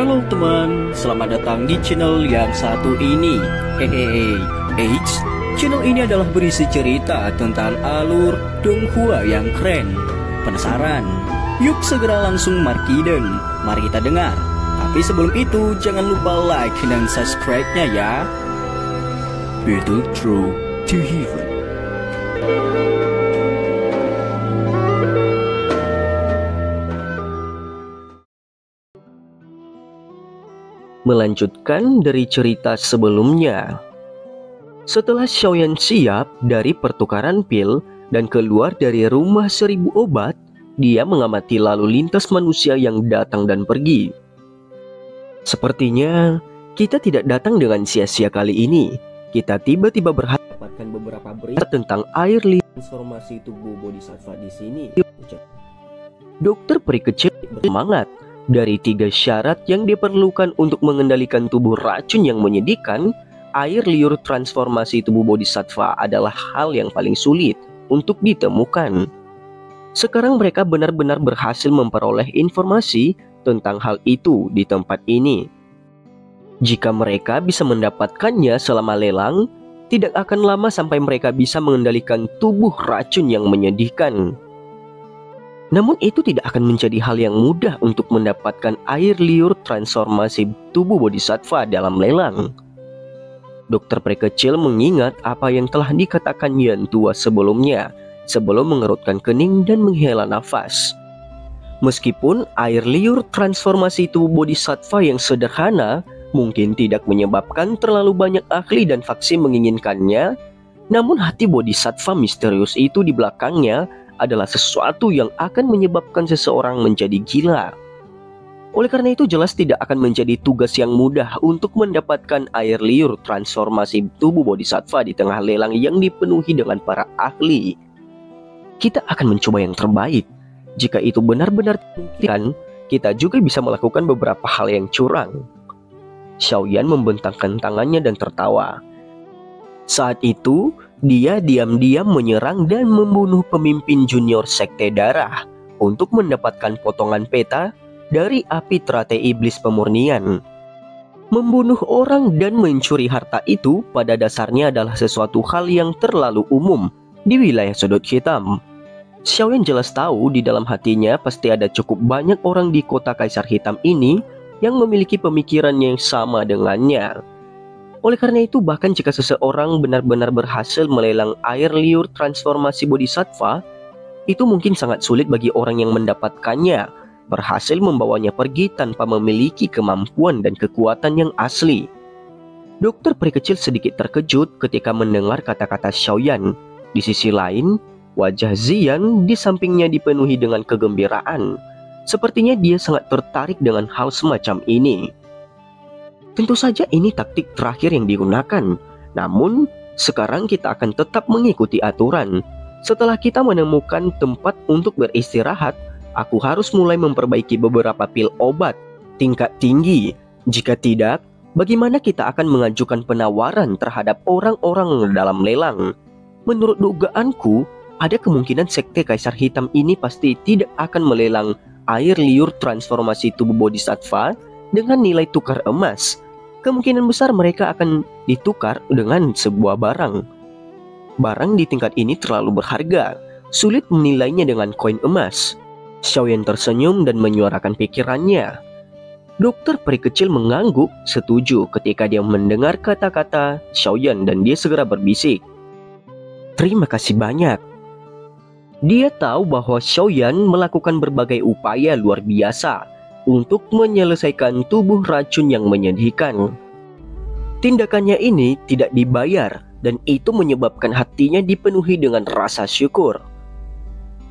Halo teman, selamat datang di channel yang satu ini. Hehehe, Eits, channel ini adalah berisi cerita tentang alur Donghua yang keren. Penasaran? Yuk segera langsung markideng, mari kita dengar. Tapi sebelum itu, jangan lupa like dan subscribe-nya ya. Battle Through to Heaven. Melanjutkan dari cerita sebelumnya. Setelah Xiaoyan siap dari pertukaran pil dan keluar dari rumah 1000 obat, dia mengamati lalu lintas manusia yang datang dan pergi. Sepertinya kita tidak datang dengan sia-sia kali ini. Kita tiba-tiba mendapatkan beberapa berita tentang air liur transformasi tubuh bodhisattva di sini. Dokter peri kecil bersemangat. Dari 3 syarat yang diperlukan untuk mengendalikan tubuh racun yang menyedihkan, air liur transformasi tubuh bodhisattva adalah hal yang paling sulit untuk ditemukan. Sekarang mereka benar-benar berhasil memperoleh informasi tentang hal itu di tempat ini. Jika mereka bisa mendapatkannya selama lelang, tidak akan lama sampai mereka bisa mengendalikan tubuh racun yang menyedihkan. Namun itu tidak akan menjadi hal yang mudah untuk mendapatkan air liur transformasi tubuh bodhisattva dalam lelang. Dokter peri kecil mengingat apa yang telah dikatakan Yan tua sebelumnya, sebelum mengerutkan kening dan menghela nafas. Meskipun air liur transformasi tubuh bodhisattva yang sederhana mungkin tidak menyebabkan terlalu banyak ahli dan faksi menginginkannya, namun hati bodhisattva misterius itu di belakangnya adalah sesuatu yang akan menyebabkan seseorang menjadi gila. Oleh karena itu jelas tidak akan menjadi tugas yang mudah untuk mendapatkan air liur transformasi tubuh bodhisattva di tengah lelang yang dipenuhi dengan para ahli. Kita akan mencoba yang terbaik. Jika itu benar-benar dimungkinkan, kita juga bisa melakukan beberapa hal yang curang. Xiaoyan membentangkan tangannya dan tertawa. Saat itu, dia diam-diam menyerang dan membunuh pemimpin junior sekte darah untuk mendapatkan potongan peta dari api teratai iblis pemurnian. Membunuh orang dan mencuri harta itu pada dasarnya adalah sesuatu hal yang terlalu umum di wilayah sudut hitam. Xiaoyan jelas tahu di dalam hatinya pasti ada cukup banyak orang di kota Kaisar Hitam ini yang memiliki pemikiran yang sama dengannya. Oleh karena itu, bahkan jika seseorang benar-benar berhasil melelang air liur transformasi bodhisattva, itu mungkin sangat sulit bagi orang yang mendapatkannya berhasil membawanya pergi tanpa memiliki kemampuan dan kekuatan yang asli. Dokter peri kecil sedikit terkejut ketika mendengar kata-kata Xiaoyan. Di sisi lain, wajah Ziyan di sampingnya dipenuhi dengan kegembiraan. Sepertinya dia sangat tertarik dengan hal semacam ini. Tentu saja ini taktik terakhir yang digunakan. Namun, sekarang kita akan tetap mengikuti aturan. Setelah kita menemukan tempat untuk beristirahat, aku harus mulai memperbaiki beberapa pil obat tingkat tinggi. Jika tidak, bagaimana kita akan mengajukan penawaran terhadap orang-orang dalam lelang? Menurut dugaanku, ada kemungkinan sekte Kaisar Hitam ini pasti tidak akan melelang air liur transformasi tubuh bodhisattva dengan nilai tukar emas. Kemungkinan besar mereka akan ditukar dengan sebuah barang. Barang di tingkat ini terlalu berharga, sulit menilainya dengan koin emas. Xiaoyan tersenyum dan menyuarakan pikirannya. Dokter peri kecil mengangguk setuju ketika dia mendengar kata-kata Xiaoyan dan dia segera berbisik. Terima kasih banyak. Dia tahu bahwa Xiaoyan melakukan berbagai upaya luar biasa untuk menyelesaikan tubuh racun yang menyedihkan. Tindakannya ini tidak dibayar dan itu menyebabkan hatinya dipenuhi dengan rasa syukur.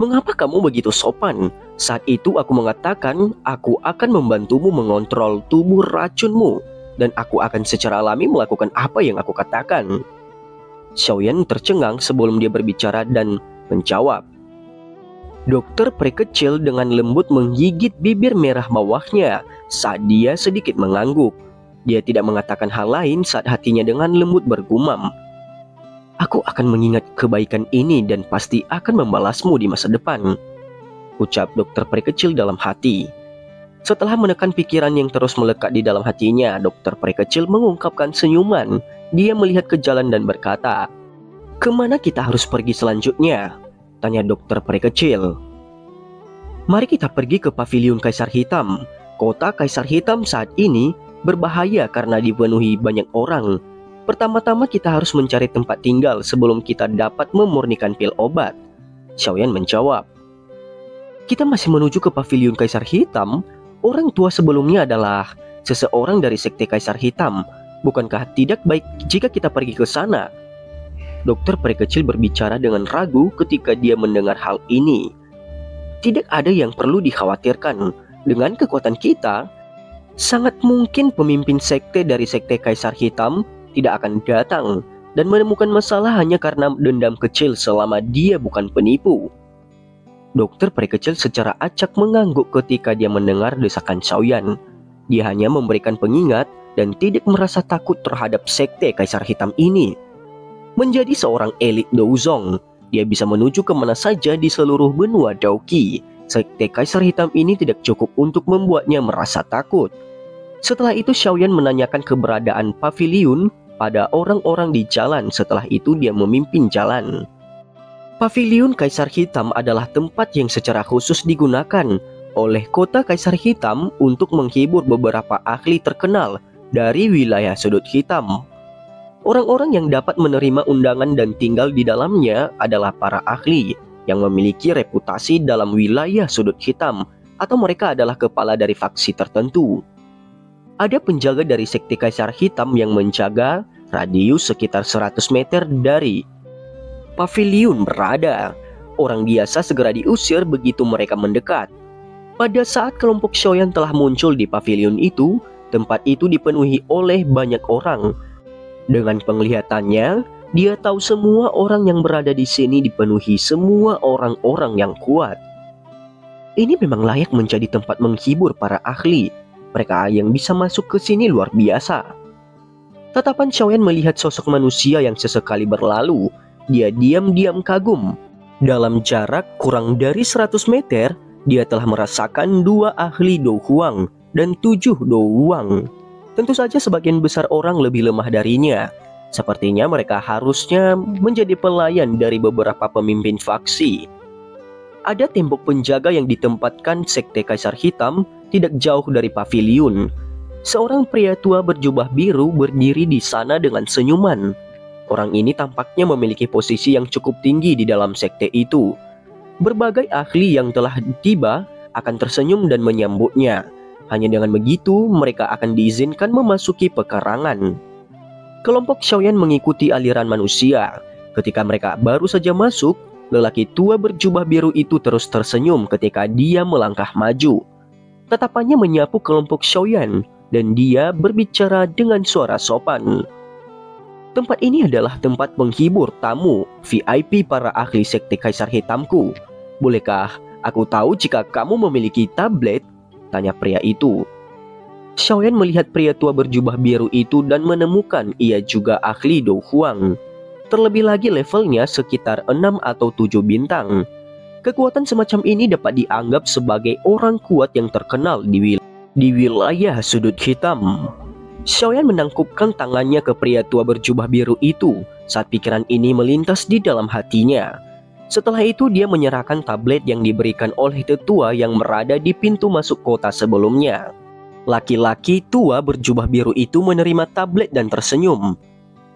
Mengapa kamu begitu sopan? Saat itu aku mengatakan aku akan membantumu mengontrol tubuh racunmu dan aku akan secara alami melakukan apa yang aku katakan. Xiaoyan tercengang sebelum dia berbicara dan menjawab. Dokter peri kecil dengan lembut menggigit bibir merah bawahnya saat dia sedikit mengangguk. Dia tidak mengatakan hal lain saat hatinya dengan lembut bergumam. Aku akan mengingat kebaikan ini dan pasti akan membalasmu di masa depan, ucap dokter peri kecil dalam hati. Setelah menekan pikiran yang terus melekat di dalam hatinya, dokter peri kecil mengungkapkan senyuman. Dia melihat ke jalan dan berkata, "Kemana kita harus pergi selanjutnya?" tanya dokter peri kecil. "Mari kita pergi ke paviliun Kaisar Hitam. Kota Kaisar Hitam saat ini berbahaya karena dipenuhi banyak orang. Pertama-tama kita harus mencari tempat tinggal sebelum kita dapat memurnikan pil obat." Xiaoyan menjawab, "Kita masih menuju ke paviliun Kaisar Hitam? Orang tua sebelumnya adalah seseorang dari sekte Kaisar Hitam. Bukankah tidak baik jika kita pergi ke sana?" Dokter peri kecil berbicara dengan ragu ketika dia mendengar hal ini. "Tidak ada yang perlu dikhawatirkan. Dengan kekuatan kita, sangat mungkin pemimpin sekte dari sekte Kaisar Hitam tidak akan datang dan menemukan masalah hanya karena dendam kecil selama dia bukan penipu." Dokter peri kecil secara acak mengangguk ketika dia mendengar desakan Xiaoyan. Dia hanya memberikan pengingat dan tidak merasa takut terhadap sekte Kaisar Hitam ini. Menjadi seorang elit Douzong, dia bisa menuju kemana saja di seluruh benua Daoqi. Sekte Kaisar Hitam ini tidak cukup untuk membuatnya merasa takut. Setelah itu Xiaoyan menanyakan keberadaan paviliun pada orang-orang di jalan. Setelah itu dia memimpin jalan. Paviliun Kaisar Hitam adalah tempat yang secara khusus digunakan oleh kota Kaisar Hitam untuk menghibur beberapa ahli terkenal dari wilayah sudut hitam. Orang-orang yang dapat menerima undangan dan tinggal di dalamnya adalah para ahli yang memiliki reputasi dalam wilayah sudut hitam, atau mereka adalah kepala dari faksi tertentu. Ada penjaga dari sekte Kaisar Hitam yang menjaga radius sekitar 100 meter dari paviliun berada. Orang biasa segera diusir begitu mereka mendekat. Pada saat kelompok Xiaoyan telah muncul di paviliun itu, tempat itu dipenuhi oleh banyak orang. Dengan penglihatannya, dia tahu semua orang yang berada di sini dipenuhi semua orang-orang yang kuat. Ini memang layak menjadi tempat menghibur para ahli. Mereka yang bisa masuk ke sini luar biasa. Tatapan Xiaoyan melihat sosok manusia yang sesekali berlalu. Dia diam-diam kagum. Dalam jarak kurang dari 100 meter, dia telah merasakan 2 ahli Dou Huang dan 7 Dou Huang. Tentu saja sebagian besar orang lebih lemah darinya. Sepertinya mereka harusnya menjadi pelayan dari beberapa pemimpin faksi. Ada tembok penjaga yang ditempatkan sekte Kaisar Hitam tidak jauh dari paviliun. Seorang pria tua berjubah biru berdiri di sana dengan senyuman. Orang ini tampaknya memiliki posisi yang cukup tinggi di dalam sekte itu. Berbagai ahli yang telah tiba akan tersenyum dan menyambutnya. Hanya dengan begitu mereka akan diizinkan memasuki pekarangan. Kelompok Xiaoyan mengikuti aliran manusia. Ketika mereka baru saja masuk, lelaki tua berjubah biru itu terus tersenyum ketika dia melangkah maju. Tatapannya menyapu kelompok Xiaoyan dan dia berbicara dengan suara sopan. "Tempat ini adalah tempat menghibur tamu VIP para ahli sekte Kaisar Hitamku. Bolehkah aku tahu jika kamu memiliki tablet?" tanya pria itu. Xiaoyan melihat pria tua berjubah biru itu dan menemukan ia juga ahli Dou Huang. Terlebih lagi levelnya sekitar 6 atau 7 bintang. Kekuatan semacam ini dapat dianggap sebagai orang kuat yang terkenal di wilayah sudut hitam. Xiaoyan menangkupkan tangannya ke pria tua berjubah biru itu saat pikiran ini melintas di dalam hatinya. Setelah itu dia menyerahkan tablet yang diberikan oleh tetua yang berada di pintu masuk kota sebelumnya. Laki-laki tua berjubah biru itu menerima tablet dan tersenyum.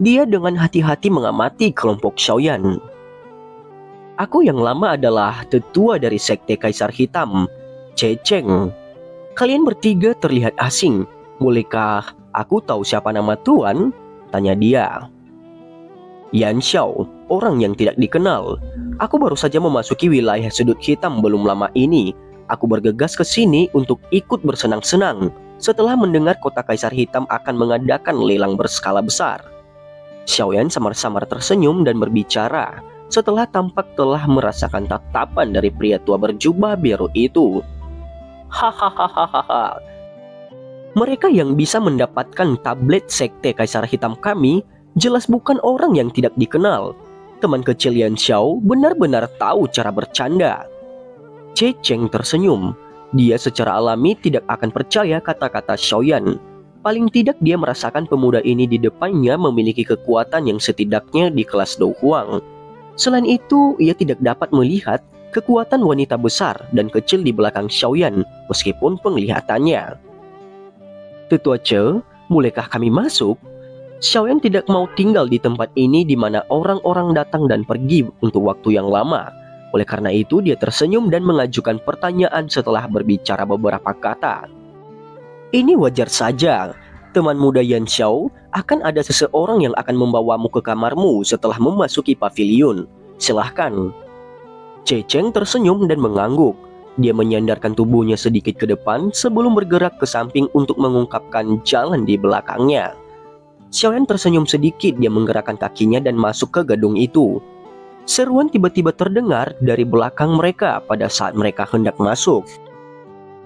Dia dengan hati-hati mengamati kelompok Xiaoyan. "Aku yang lama adalah tetua dari sekte Kaisar Hitam, Ceceng. Kalian bertiga terlihat asing. Bolehkah aku tahu siapa nama tuan?" tanya dia. "Yan Xiao, orang yang tidak dikenal. Aku baru saja memasuki wilayah sudut hitam belum lama ini. Aku bergegas ke sini untuk ikut bersenang-senang setelah mendengar kota Kaisar Hitam akan mengadakan lelang berskala besar." Xiaoyan samar-samar tersenyum dan berbicara setelah tampak telah merasakan tatapan dari pria tua berjubah biru itu. "Hahaha. Mereka yang bisa mendapatkan tablet sekte Kaisar Hitam kami jelas bukan orang yang tidak dikenal. Teman kecil Yan Xiao benar-benar tahu cara bercanda." Ceceng tersenyum. Dia secara alami tidak akan percaya kata-kata Xiaoyan. Paling tidak dia merasakan pemuda ini di depannya memiliki kekuatan yang setidaknya di kelas Dou Huang. Selain itu, ia tidak dapat melihat kekuatan wanita besar dan kecil di belakang Xiaoyan meskipun penglihatannya. Tetua Ce, mulaikkah kami masuk? Xiaoyan tidak mau tinggal di tempat ini di mana orang-orang datang dan pergi untuk waktu yang lama. Oleh karena itu, dia tersenyum dan mengajukan pertanyaan setelah berbicara beberapa kata. Ini wajar saja. Teman muda Yan Xiao, akan ada seseorang yang akan membawamu ke kamarmu setelah memasuki pavilion. Silahkan. Ceceng tersenyum dan mengangguk. Dia menyandarkan tubuhnya sedikit ke depan sebelum bergerak ke samping untuk mengungkapkan jalan di belakangnya. Xiaoyan tersenyum sedikit, dia menggerakkan kakinya dan masuk ke gedung itu. Seruan tiba-tiba terdengar dari belakang mereka pada saat mereka hendak masuk.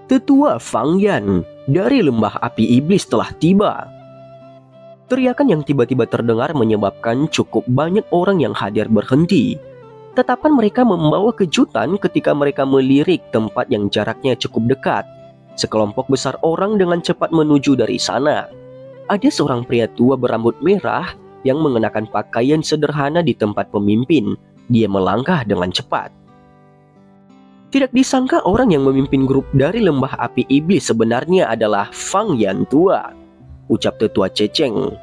Tetua Fang Yan dari lembah api iblis telah tiba. Teriakan yang tiba-tiba terdengar menyebabkan cukup banyak orang yang hadir berhenti. Tetapan mereka membawa kejutan ketika mereka melirik tempat yang jaraknya cukup dekat. Sekelompok besar orang dengan cepat menuju dari sana. Ada seorang pria tua berambut merah yang mengenakan pakaian sederhana di tempat pemimpin. Dia melangkah dengan cepat. Tidak disangka orang yang memimpin grup dari lembah api iblis sebenarnya adalah Fang Yan tua, ucap tetua Ceceng.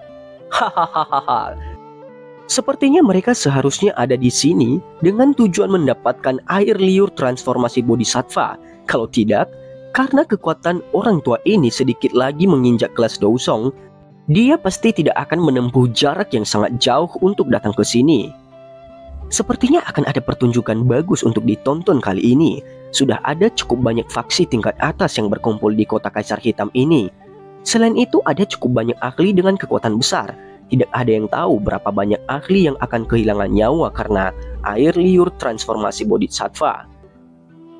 Hahaha. Sepertinya mereka seharusnya ada di sini dengan tujuan mendapatkan air liur transformasi bodhisattva. Kalau tidak, karena kekuatan orang tua ini sedikit lagi menginjak kelas Dousong, dia pasti tidak akan menempuh jarak yang sangat jauh untuk datang ke sini. Sepertinya akan ada pertunjukan bagus untuk ditonton kali ini. Sudah ada cukup banyak faksi tingkat atas yang berkumpul di kota Kaisar Hitam ini. Selain itu ada cukup banyak ahli dengan kekuatan besar. Tidak ada yang tahu berapa banyak ahli yang akan kehilangan nyawa karena air liur transformasi bodhisattva.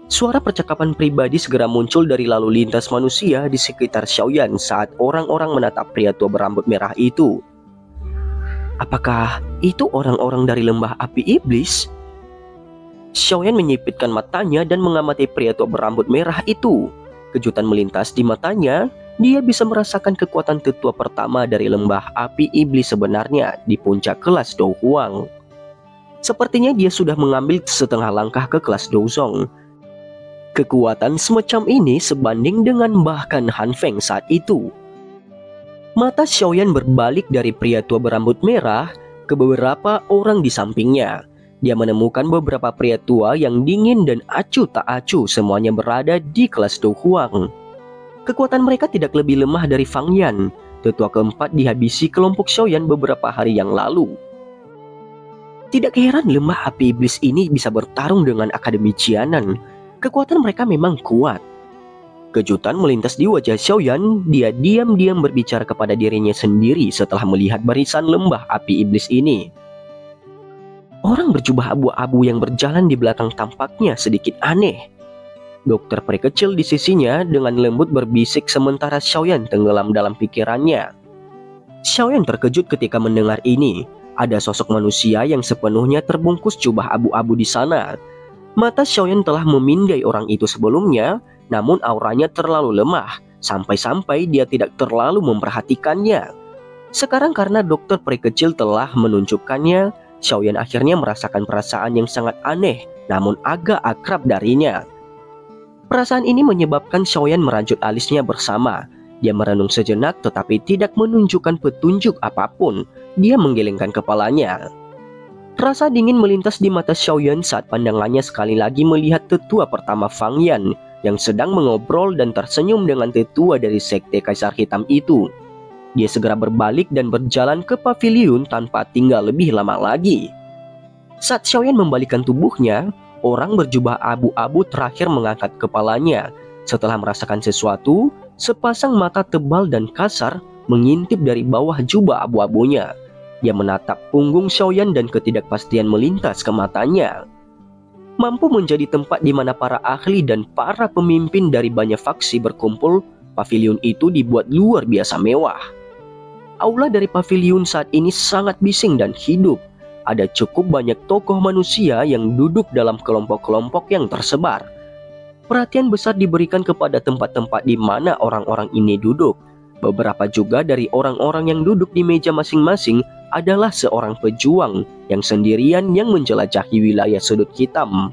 Suara percakapan pribadi segera muncul dari lalu lintas manusia di sekitar Xiaoyan saat orang-orang menatap pria tua berambut merah itu. Apakah itu orang-orang dari lembah api iblis? Xiaoyan menyipitkan matanya dan mengamati pria tua berambut merah itu. Kejutan melintas di matanya. Dia bisa merasakan kekuatan tetua pertama dari lembah api iblis sebenarnya di puncak kelas Dou Huang. Sepertinya dia sudah mengambil setengah langkah ke kelas Douzong. Kekuatan semacam ini sebanding dengan bahkan Han Feng saat itu. Mata Xiaoyan berbalik dari pria tua berambut merah ke beberapa orang di sampingnya. Dia menemukan beberapa pria tua yang dingin dan acuh tak acuh, semuanya berada di kelas Dou Huang. Kekuatan mereka tidak lebih lemah dari Fang Yan, tetua keempat dihabisi kelompok Xiaoyan beberapa hari yang lalu. Tidak heran lembah api iblis ini bisa bertarung dengan Akademi Jianan. Kekuatan mereka memang kuat. Kejutan melintas di wajah Xiaoyan. Dia diam-diam berbicara kepada dirinya sendiri setelah melihat barisan lembah api iblis ini. Orang berjubah abu-abu yang berjalan di belakang tampaknya sedikit aneh. Dokter peri kecil di sisinya dengan lembut berbisik sementara Xiaoyan tenggelam dalam pikirannya. Xiaoyan terkejut ketika mendengar ini. Ada sosok manusia yang sepenuhnya terbungkus jubah abu-abu di sana. Mata Xiaoyan telah memindai orang itu sebelumnya, namun auranya terlalu lemah, sampai-sampai dia tidak terlalu memperhatikannya. Sekarang karena dokter peri kecil telah menunjukkannya, Xiaoyan akhirnya merasakan perasaan yang sangat aneh, namun agak akrab darinya. Perasaan ini menyebabkan Xiaoyan merajut alisnya bersama. Dia merenung sejenak tetapi tidak menunjukkan petunjuk apapun. Dia menggelengkan kepalanya. Rasa dingin melintas di mata Xiaoyan saat pandangannya sekali lagi melihat tetua pertama Fang Yan yang sedang mengobrol dan tersenyum dengan tetua dari sekte Kaisar Hitam itu. Dia segera berbalik dan berjalan ke pavilion tanpa tinggal lebih lama lagi. Saat Xiaoyan membalikkan tubuhnya, orang berjubah abu-abu terakhir mengangkat kepalanya. Setelah merasakan sesuatu, sepasang mata tebal dan kasar mengintip dari bawah jubah abu-abunya. Dia menatap punggung Xiaoyan dan ketidakpastian melintas ke matanya. Mampu menjadi tempat di mana para ahli dan para pemimpin dari banyak faksi berkumpul, pavilion itu dibuat luar biasa mewah. Aula dari pavilion saat ini sangat bising dan hidup. Ada cukup banyak tokoh manusia yang duduk dalam kelompok-kelompok yang tersebar. Perhatian besar diberikan kepada tempat-tempat di mana orang-orang ini duduk. Beberapa juga dari orang-orang yang duduk di meja masing-masing adalah seorang pejuang yang sendirian yang menjelajahi wilayah sudut hitam.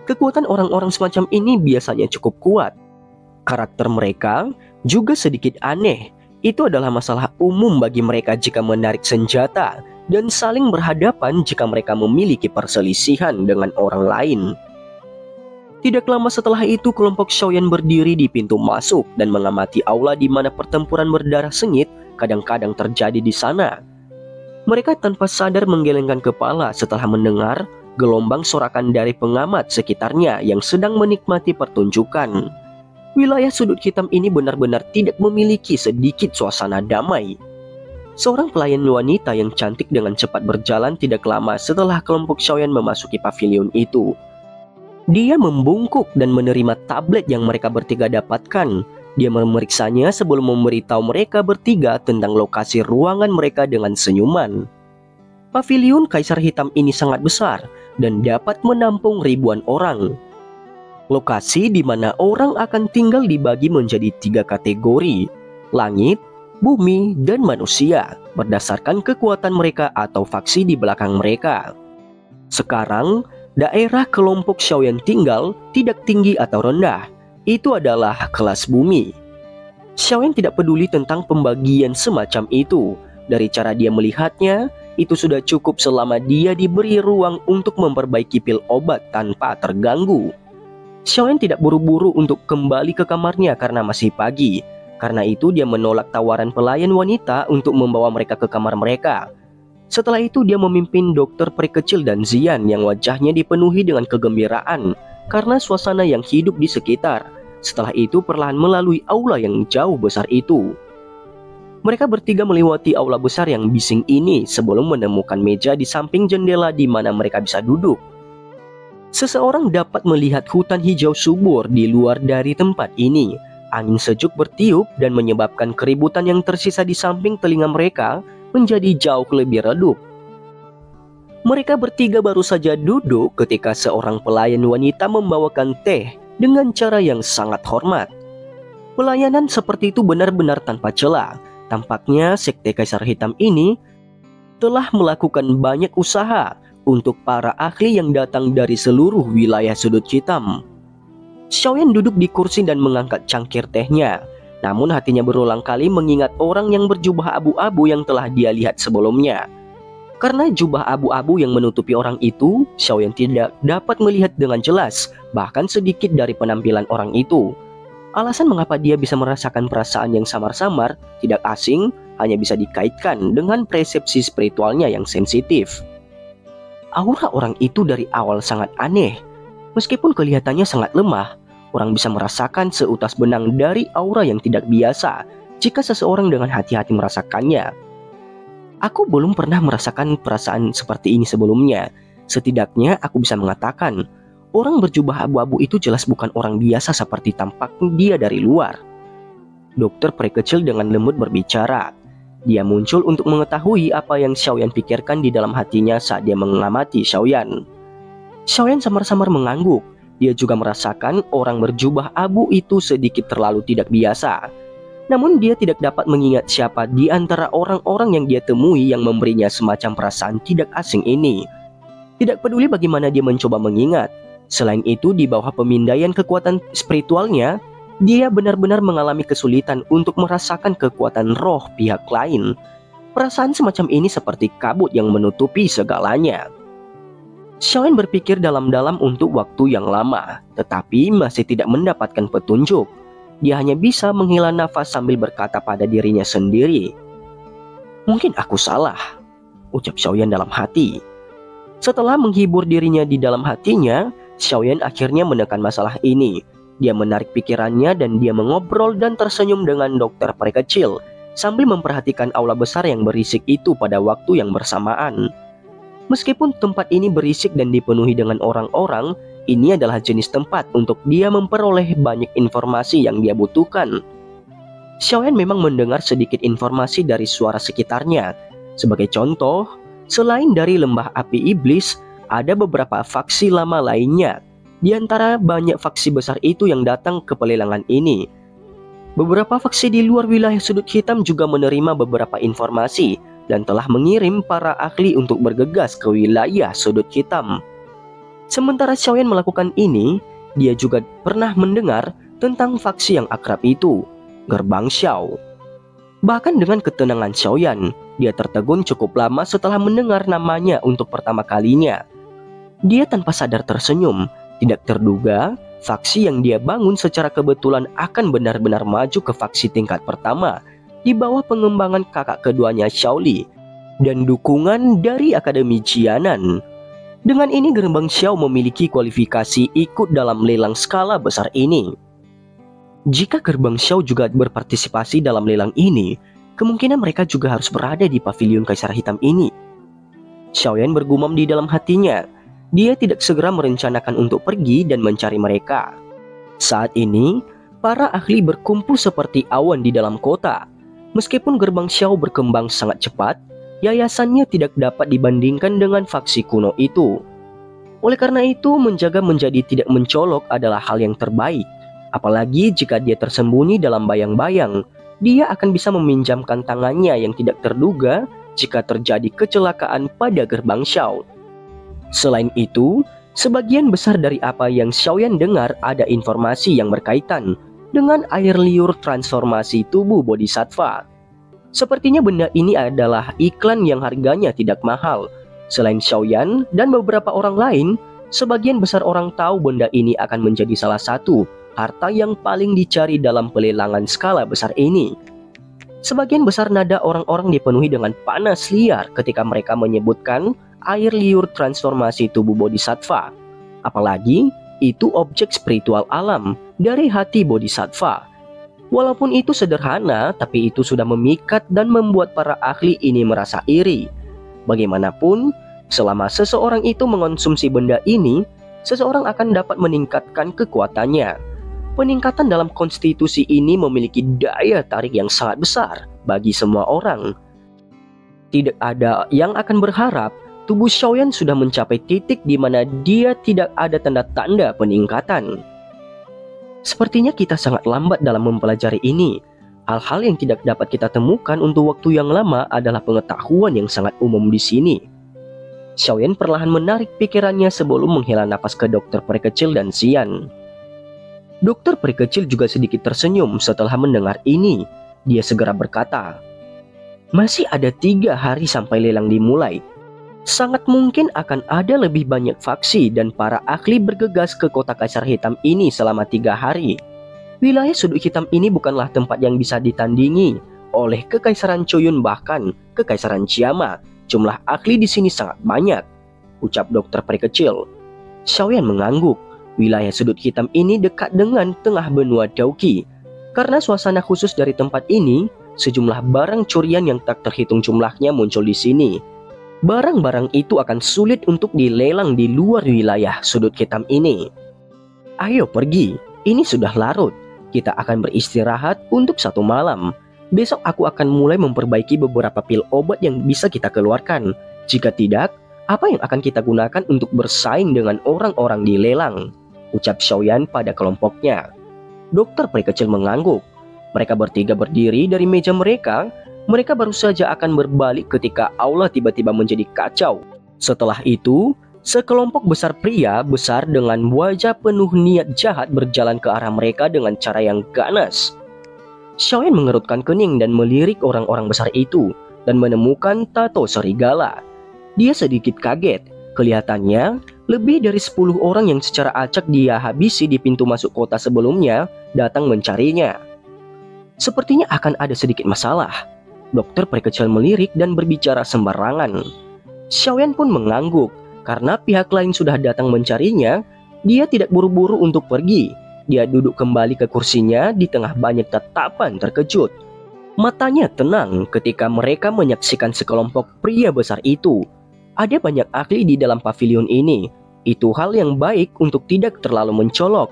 Kekuatan orang-orang semacam ini biasanya cukup kuat. Karakter mereka juga sedikit aneh. Itu adalah masalah umum bagi mereka jika menarik senjata dan saling berhadapan jika mereka memiliki perselisihan dengan orang lain. Tidak lama setelah itu, kelompok Xiaoyan berdiri di pintu masuk dan mengamati aula di mana pertempuran berdarah sengit kadang-kadang terjadi di sana. Mereka tanpa sadar menggelengkan kepala setelah mendengar gelombang sorakan dari pengamat sekitarnya yang sedang menikmati pertunjukan. Wilayah sudut hitam ini benar-benar tidak memiliki sedikit suasana damai. Seorang pelayan wanita yang cantik dengan cepat berjalan tidak lama setelah kelompok Xiaoyan memasuki pavilion itu. Dia membungkuk dan menerima tablet yang mereka bertiga dapatkan. Dia memeriksanya sebelum memberitahu mereka bertiga tentang lokasi ruangan mereka dengan senyuman. Pavilion Kaisar Hitam ini sangat besar dan dapat menampung ribuan orang. Lokasi di mana orang akan tinggal dibagi menjadi 3 kategori: langit, bumi, dan manusia, berdasarkan kekuatan mereka atau faksi di belakang mereka. Sekarang, daerah kelompok Xiaoyan tinggal tidak tinggi atau rendah, itu adalah kelas bumi. Xiaoyan tidak peduli tentang pembagian semacam itu. Dari cara dia melihatnya, itu sudah cukup selama dia diberi ruang untuk memperbaiki pil obat tanpa terganggu. Xiaoyan tidak buru-buru untuk kembali ke kamarnya karena masih pagi. Karena itu dia menolak tawaran pelayan wanita untuk membawa mereka ke kamar mereka. Setelah itu dia memimpin dokter peri kecil dan Zian yang wajahnya dipenuhi dengan kegembiraan karena suasana yang hidup di sekitar. Setelah itu perlahan melalui aula yang jauh besar itu. Mereka bertiga melewati aula besar yang bising ini sebelum menemukan meja di samping jendela di mana mereka bisa duduk. Seseorang dapat melihat hutan hijau subur di luar dari tempat ini. Angin sejuk bertiup dan menyebabkan keributan yang tersisa di samping telinga mereka menjadi jauh lebih redup. Mereka bertiga baru saja duduk ketika seorang pelayan wanita membawakan teh dengan cara yang sangat hormat. Pelayanan seperti itu benar-benar tanpa celah. Tampaknya sekte Kaisar Hitam ini telah melakukan banyak usaha untuk para ahli yang datang dari seluruh wilayah sudut hitam. Xiaoyan duduk di kursi dan mengangkat cangkir tehnya. Namun hatinya berulang kali mengingat orang yang berjubah abu-abu yang telah dia lihat sebelumnya. Karena jubah abu-abu yang menutupi orang itu, Xiaoyan tidak dapat melihat dengan jelas, bahkan sedikit dari penampilan orang itu. Alasan mengapa dia bisa merasakan perasaan yang samar-samar tidak asing, hanya bisa dikaitkan dengan persepsi spiritualnya yang sensitif. Aura orang itu dari awal sangat aneh. Meskipun kelihatannya sangat lemah, orang bisa merasakan seutas benang dari aura yang tidak biasa jika seseorang dengan hati-hati merasakannya. Aku belum pernah merasakan perasaan seperti ini sebelumnya. Setidaknya aku bisa mengatakan, orang berjubah abu-abu itu jelas bukan orang biasa seperti tampak dia dari luar. Dokter peri kecil dengan lembut berbicara. Dia muncul untuk mengetahui apa yang Xiaoyan pikirkan di dalam hatinya saat dia mengamati Xiaoyan. Xiaoyan samar-samar mengangguk. Dia juga merasakan orang berjubah abu itu sedikit terlalu tidak biasa. Namun dia tidak dapat mengingat siapa di antara orang-orang yang dia temui yang memberinya semacam perasaan tidak asing ini. Tidak peduli bagaimana dia mencoba mengingat. Selain itu, di bawah pemindaian kekuatan spiritualnya, dia benar-benar mengalami kesulitan untuk merasakan kekuatan roh pihak lain. Perasaan semacam ini seperti kabut yang menutupi segalanya. Xiaoyan berpikir dalam-dalam untuk waktu yang lama, tetapi masih tidak mendapatkan petunjuk. Dia hanya bisa menghela nafas sambil berkata pada dirinya sendiri, "Mungkin aku salah," ucap Xiaoyan dalam hati. Setelah menghibur dirinya di dalam hatinya, Xiaoyan akhirnya menekan masalah ini. Dia menarik pikirannya dan dia mengobrol dan tersenyum dengan dokter peri kecil sambil memperhatikan aula besar yang berisik itu pada waktu yang bersamaan. Meskipun tempat ini berisik dan dipenuhi dengan orang-orang, ini adalah jenis tempat untuk dia memperoleh banyak informasi yang dia butuhkan. Xiaoyan memang mendengar sedikit informasi dari suara sekitarnya. Sebagai contoh, selain dari lembah api iblis, ada beberapa faksi lama lainnya. di antara banyak faksi besar itu yang datang ke pelelangan ini. Beberapa faksi di luar wilayah sudut hitam juga menerima beberapa informasi dan telah mengirim para ahli untuk bergegas ke wilayah sudut hitam. Sementara Xiaoyan melakukan ini, dia juga pernah mendengar tentang faksi yang akrab itu, Gerbang Xiao. Bahkan dengan ketenangan Xiaoyan, dia tertegun cukup lama setelah mendengar namanya untuk pertama kalinya. Dia tanpa sadar tersenyum, tidak terduga faksi yang dia bangun secara kebetulan akan benar-benar maju ke faksi tingkat pertama di bawah pengembangan kakak keduanya Xiaoli dan dukungan dari Akademi Jianan. Dengan ini Gerbang Xiao memiliki kualifikasi ikut dalam lelang skala besar ini. Jika Gerbang Xiao juga berpartisipasi dalam lelang ini, kemungkinan mereka juga harus berada di pavilion Kaisar Hitam ini. Xiaoyan bergumam di dalam hatinya. Dia tidak segera merencanakan untuk pergi dan mencari mereka. Saat ini, para ahli berkumpul seperti awan di dalam kota. Meskipun Gerbang Xiao berkembang sangat cepat, yayasannya tidak dapat dibandingkan dengan faksi kuno itu. Oleh karena itu, menjaga menjadi tidak mencolok adalah hal yang terbaik. Apalagi jika dia tersembunyi dalam bayang-bayang, dia akan bisa meminjamkan tangannya yang tidak terduga jika terjadi kecelakaan pada Gerbang Xiao. Selain itu, sebagian besar dari apa yang Xiaoyan dengar ada informasi yang berkaitan dengan air liur transformasi tubuh Bodhisattva. Sepertinya benda ini adalah iklan yang harganya tidak mahal. Selain Xiaoyan dan beberapa orang lain, sebagian besar orang tahu benda ini akan menjadi salah satu harta yang paling dicari dalam pelelangan skala besar ini. Sebagian besar nada orang-orang dipenuhi dengan panas liar ketika mereka menyebutkan air liur transformasi tubuh Bodhisattva. Apalagi itu objek spiritual alam dari hati Bodhisattva. Walaupun itu sederhana, tapi itu sudah memikat dan membuat para ahli ini merasa iri. Bagaimanapun, selama seseorang itu mengonsumsi benda ini, seseorang akan dapat meningkatkan kekuatannya. Peningkatan dalam konstitusi ini memiliki daya tarik yang sangat besar bagi semua orang. Tidak ada yang akan berharap tubuh Xiaoyan sudah mencapai titik di mana dia tidak ada tanda-tanda peningkatan. Sepertinya kita sangat lambat dalam mempelajari ini. Hal-hal yang tidak dapat kita temukan untuk waktu yang lama adalah pengetahuan yang sangat umum di sini. Xiaoyan perlahan menarik pikirannya sebelum menghela napas ke dokter peri kecil dan Xian. Dokter peri kecil juga sedikit tersenyum setelah mendengar ini. Dia segera berkata, "Masih ada 3 hari sampai lelang dimulai. Sangat mungkin akan ada lebih banyak faksi dan para ahli bergegas ke kota Kaisar Hitam ini selama 3 hari. Wilayah sudut hitam ini bukanlah tempat yang bisa ditandingi oleh Kekaisaran Choyun bahkan Kekaisaran Chiama. Jumlah ahli di sini sangat banyak," ucap dokter peri kecil. Xiaoyan mengangguk. Wilayah sudut hitam ini dekat dengan tengah benua Daoqi. Karena suasana khusus dari tempat ini, sejumlah barang curian yang tak terhitung jumlahnya muncul di sini. Barang-barang itu akan sulit untuk dilelang di luar wilayah sudut hitam ini. "Ayo pergi, ini sudah larut. Kita akan beristirahat untuk 1 malam. Besok aku akan mulai memperbaiki beberapa pil obat yang bisa kita keluarkan. Jika tidak, apa yang akan kita gunakan untuk bersaing dengan orang-orang di lelang?" ucap Xiaoyan pada kelompoknya. Dokter peri kecil mengangguk. Mereka bertiga berdiri dari meja mereka. Mereka baru saja akan berbalik ketika aula tiba-tiba menjadi kacau. Setelah itu, sekelompok besar pria besar dengan wajah penuh niat jahat berjalan ke arah mereka dengan cara yang ganas. Xiaoyan mengerutkan kening dan melirik orang-orang besar itu dan menemukan tato serigala. Dia sedikit kaget. Kelihatannya, lebih dari 10 orang yang secara acak dia habisi di pintu masuk kota sebelumnya datang mencarinya. Sepertinya akan ada sedikit masalah. Dokter peri kecil melirik dan berbicara sembarangan. Xiaoyan pun mengangguk. Karena pihak lain sudah datang mencarinya, dia tidak buru-buru untuk pergi. Dia duduk kembali ke kursinya di tengah banyak tatapan terkejut. Matanya tenang ketika mereka menyaksikan sekelompok pria besar itu. Ada banyak ahli di dalam pavilion ini. Itu hal yang baik untuk tidak terlalu mencolok.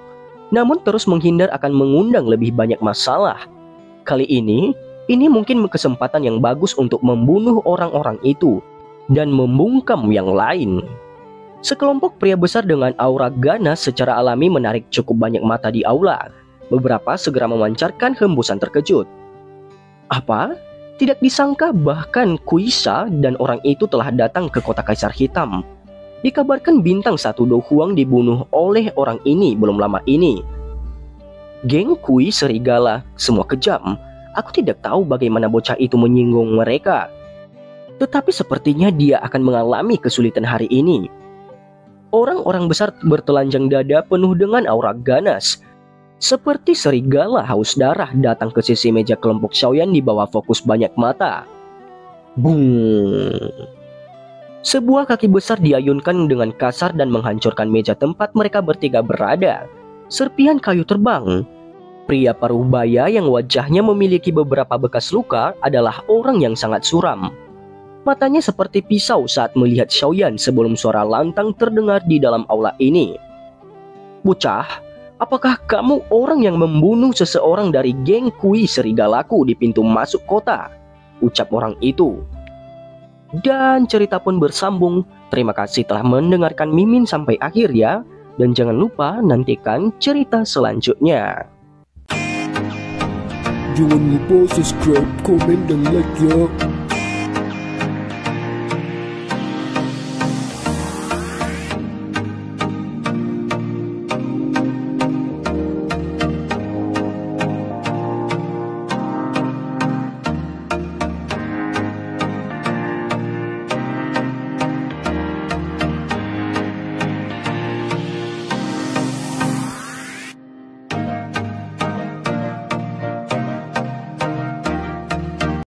Namun terus menghindar akan mengundang lebih banyak masalah. Kali ini mungkin kesempatan yang bagus untuk membunuh orang-orang itu dan membungkam yang lain. Sekelompok pria besar dengan aura ganas secara alami menarik cukup banyak mata di aula. Beberapa segera memancarkan hembusan terkejut. Apa? Tidak disangka bahkan Kuisa dan orang itu telah datang ke kota Kaisar Hitam. Dikabarkan bintang 1 Do Huang dibunuh oleh orang ini belum lama ini. Geng Kui serigala, semua kejam. Aku tidak tahu bagaimana bocah itu menyinggung mereka. Tetapi sepertinya dia akan mengalami kesulitan hari ini. Orang-orang besar bertelanjang dada penuh dengan aura ganas. Seperti serigala haus darah datang ke sisi meja kelompok Xiaoyan di bawah fokus banyak mata. Bung! Sebuah kaki besar diayunkan dengan kasar dan menghancurkan meja tempat mereka bertiga berada. Serpihan kayu terbang. Pria paruh baya yang wajahnya memiliki beberapa bekas luka adalah orang yang sangat suram. Matanya seperti pisau saat melihat Xiaoyan sebelum suara lantang terdengar di dalam aula ini. Bocah, apakah kamu orang yang membunuh seseorang dari geng Kui serigalaku di pintu masuk kota? Ucap orang itu. Dan cerita pun bersambung. Terima kasih telah mendengarkan Mimin sampai akhir ya. Dan jangan lupa nantikan cerita selanjutnya. Jangan lupa subscribe, komen, dan like ya.